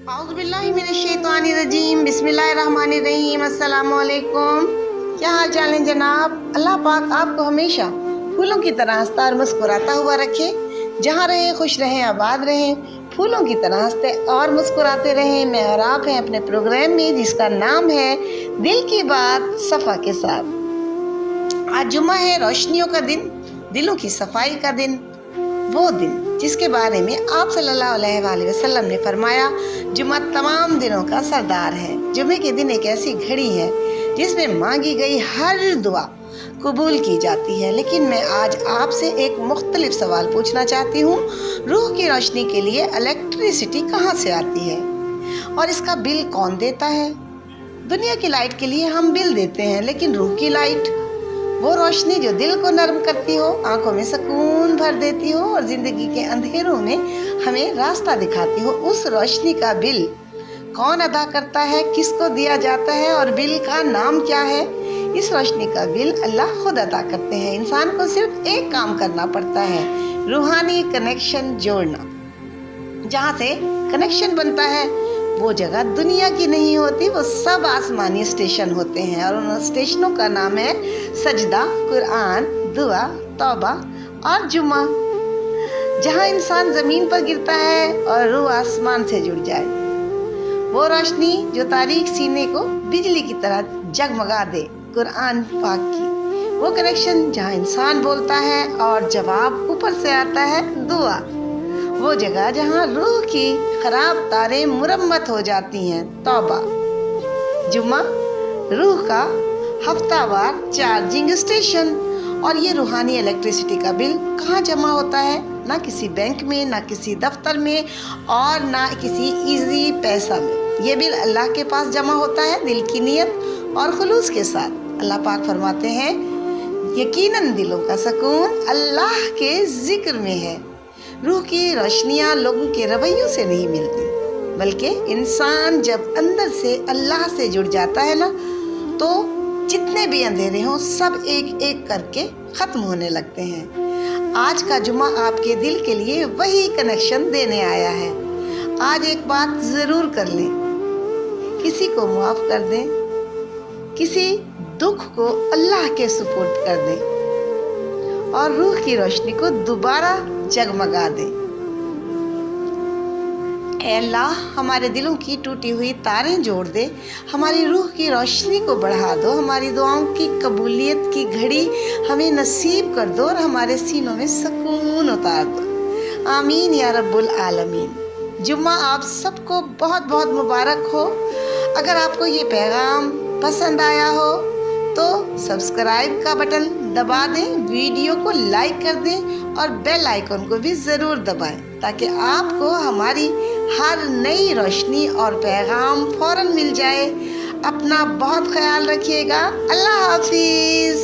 औज़ुबिल्लाहिमिनश्शैतानिर्रजीम बिस्मिल्लाहिर्रहमानिर्रहीम अस्सलामु अलैकुम। क्या हाल चाल है जनाब। अल्लाह पाक आपको हमेशा फूलों की तरह हंसता और मुस्कुराता हुआ रखे। जहाँ रहें खुश रहें, आबाद रहें, फूलों की तरह हंसते और मुस्कुराते रहें। मैं और आप हैं अपने प्रोग्राम में जिसका नाम है दिल की बात सफ़ा के साथ। आज जुम्मा है, रोशनियों का दिन, दिलों की सफाई का दिन, वो दिन जिसके बारे में आप सल्लल्लाहु अलैहि वसल्लम ने फरमाया, जुम्मा तमाम दिनों का सरदार है। जुम्मे के दिन एक ऐसी घड़ी है जिसमें मांगी गई हर दुआ कबूल की जाती है। लेकिन मैं आज आपसे एक मुख्तलिफ सवाल पूछना चाहती हूँ। रूह की रोशनी के लिए इलेक्ट्रिसिटी कहाँ से आती है और इसका बिल कौन देता है? दुनिया की लाइट के लिए हम बिल देते हैं, लेकिन रूह की लाइट, वो रोशनी जो दिल को नरम करती हो, आंखों में सुकून भर देती हो और जिंदगी के अंधेरों में हमें रास्ता दिखाती हो, उस रोशनी का बिल कौन अदा करता है, किसको दिया जाता है और बिल का नाम क्या है? इस रोशनी का बिल अल्लाह खुद अदा करते हैं। इंसान को सिर्फ एक काम करना पड़ता है, रूहानी कनेक्शन जोड़ना। जहाँ से कनेक्शन बनता है वो जगह दुनिया की नहीं होती, वो सब आसमानी स्टेशन होते हैं और उन स्टेशनों का नाम है सजदा, कुरान, दुआ, तौबा और जुम्मा। जहाँ इंसान ज़मीन पर गिरता है और रूह आसमान से जुड़ जाए, वो रोशनी जो तारीक सीने को बिजली की तरह जगमगा दे, कुरान पाक की। वो कनेक्शन जहाँ इंसान बोलता है और जवाब ऊपर से आता है, दुआ। वो जगह जहाँ रूह की खराब तारें मुरम्मत हो जाती हैं, तौबा। जुम्मा रूह का हफ्तावार चार्जिंग स्टेशन। और ये रूहानी इलेक्ट्रिसिटी का बिल कहाँ जमा होता है? ना किसी बैंक में, ना किसी दफ्तर में और ना किसी इजी पैसा में। ये बिल अल्लाह के पास जमा होता है, दिल की नियत और खुलूस के साथ। अल्लाह पाक फरमाते हैं, यकीनन दिलों का सुकून अल्लाह के जिक्र में है। रूह की रोशनियाँ लोगों के रवैयों से नहीं मिलती, बल्कि इंसान जब अंदर से अल्लाह से जुड़ जाता है ना, तो जितने भी अंधेरे हों सब एक एक करके ख़त्म होने लगते हैं। आज का जुम्मा आपके दिल के लिए वही कनेक्शन देने आया है। आज एक बात ज़रूर कर लें, किसी को माफ़ कर दें, किसी दुख को अल्लाह के सुपुर्द कर दें और रूह की रोशनी को दोबारा जगमगा दे। ऐ अल्लाह, हमारे दिलों की टूटी हुई तारें जोड़ दे, हमारी रूह की रोशनी को बढ़ा दो, हमारी दुआओं की कबूलियत की घड़ी हमें नसीब कर दो और हमारे सीनों में सुकून उतार दो। आमीन या रब्बुल आलमीन। जुम्मा आप सबको बहुत बहुत मुबारक हो। अगर आपको ये पैगाम पसंद आया हो तो सब्सक्राइब का बटन दबा दें, वीडियो को लाइक कर दें और बेल आइकन को भी ज़रूर दबाएं, ताकि आपको हमारी हर नई रोशनी और पैगाम फ़ौरन मिल जाए। अपना बहुत ख्याल रखिएगा। अल्लाह हाफिज़।